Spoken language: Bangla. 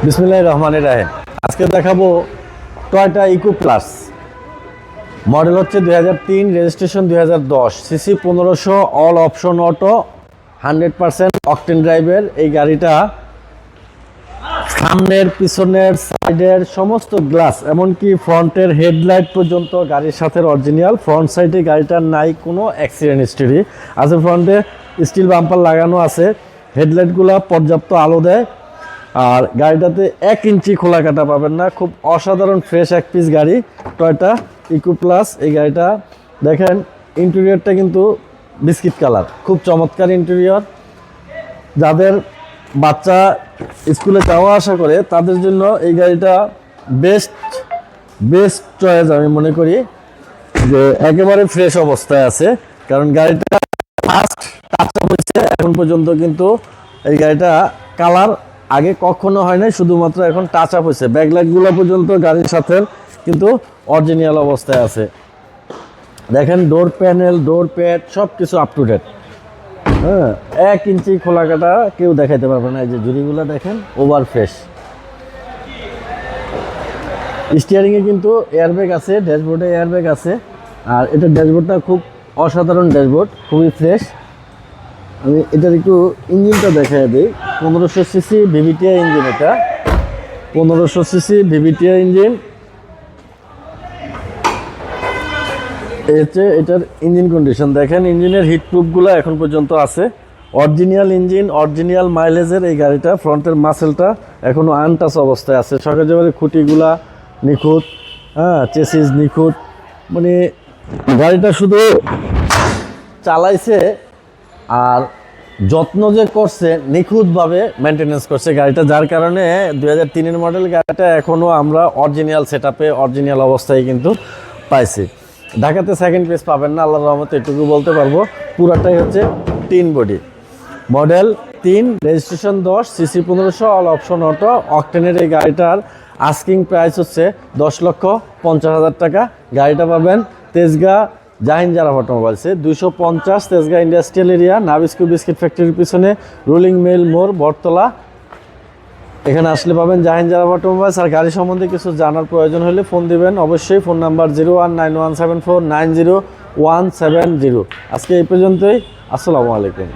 বিসমিল্লাহির রহমানির রহিম। আজকে দেখাবো টয়োটা ইকো প্লাস। মডেল হচ্ছে 2003, registration 2010, CC 1500, all option auto, 100% octane ড্রাইভের এই গাড়িটা। সামনের, পিছনের, সাইডের সমস্ত গ্লাস, এমনকি ফ্রন্টের হেডলাইট পর্যন্ত গাড়ির সাথে অরিজিনাল। ফ্রন্ট সাইডে গাড়িটার নাই কোনো অ্যাক্সিডেন্ট হিস্টরি আছে। ফ্রন্টে স্টিল বাম্পার লাগানো আছে, হেডলাইটগুলো পর্যাপ্ত আলো দেয়। আর গাড়িটাতে 1 ইঞ্চি খোলা কাটা পাবেন না। খুব অসাধারণ ফ্রেশ এক পিস গাড়ি টয়োটা ইকো প্লাস। এই গাড়িটা দেখেন, ইন্টেরিয়রটা কিন্তু বিস্কিট কালার, খুব চমৎকার ইন্টেরিয়র। যাদের বাচ্চা স্কুলে যাওয়া আসা করে তাদের জন্য এই গাড়িটা বেস্ট চয়েস আমি মনে করি, যে একেবারে ফ্রেশ অবস্থায় আছে। কারণ গাড়িটা ফার্স্ট টাচ আপ হয়েছে এখন পর্যন্ত, কিন্তু এই গাড়িটা কালার আগে কখনো হয় নাই, শুধুমাত্র এখন টাচ আপ হয়েছে। ব্যাকলাইটগুলো পর্যন্ত গাড়ির সাথে কিন্তু অরিজিনাল অবস্থায় আছে। দেখেন, ডোর প্যানেল, ডোর প্যাড সব কিছু আপ টু ডেট। হ্যাঁ, 1 ইঞ্চি খোলা কাটা কেউ দেখাইতে পারবে না। এই যে জুড়িগুলো দেখেন, ওভার ফ্রেশ। স্টিয়ারিংয়ে কিন্তু এয়ারব্যাগ আছে, ড্যাশবোর্ডে এয়ারব্যাগ আছে। আর এটা ড্যাশবোর্ডটা খুব অসাধারণ ড্যাশবোর্ড, খুবই ফ্রেশ। আমি এটার একটু ইঞ্জিনটা দেখাই দিই। 1500 সিসি ভিভিটিআই ইঞ্জিন। এটা 1500 সিসি ভিভিটিআই ইঞ্জিন। এটার ইঞ্জিন কন্ডিশন দেখেন, ইঞ্জিনের হিট প্রুফগুলো এখন পর্যন্ত আছে। অরিজিনাল ইঞ্জিন, অরিজিনাল মাইলেজের এই গাড়িটা। ফ্রন্টের মাসেলটা এখনও আনটাচ অবস্থায় আছে। সকালে খুঁটিগুলা নিখুঁত, হ্যাঁ, চেসিস নিখুঁত। মানে গাড়িটা শুধু চালাইছে আর যত্ন যে করছে, নিখুঁতভাবে মেনটেনেন্স করছে গাড়িটা, যার কারণে 2003-এর মডেল গাড়িটা এখনও আমরা অরিজিনাল সেটআপে, অরিজিনাল অবস্থায় কিন্তু পাইছি। ঢাকাতে সেকেন্ড পেজ পাবেন না, আল্লাহর রহমতে এটুকু বলতে পারবো। পুরাটাই হচ্ছে 3 body, model 3, registration 10, CC 1500, all option auto, অকটেনের এই গাড়িটার আস্কিং প্রাইস হচ্ছে 10,50,000 টাকা। গাড়িটা পাবেন Tejgaon Jahin জারাফ অটোমোবাইলসে, 250 Tejgaon industrial area, Nabisco biscuit ফ্যাক্টরির পিছনে, রুলিং মিল মোড়, বটতলা। এখানে আসলে পাবেন জাহিন জারাফ অটোমোবাইলস। আর গাড়ি সম্বন্ধে কিছু জানার প্রয়োজন হলে ফোন দিবেন অবশ্যই। Phone number 019174900170। আজকে এই পর্যন্তই। আসসালামু আলাইকুম।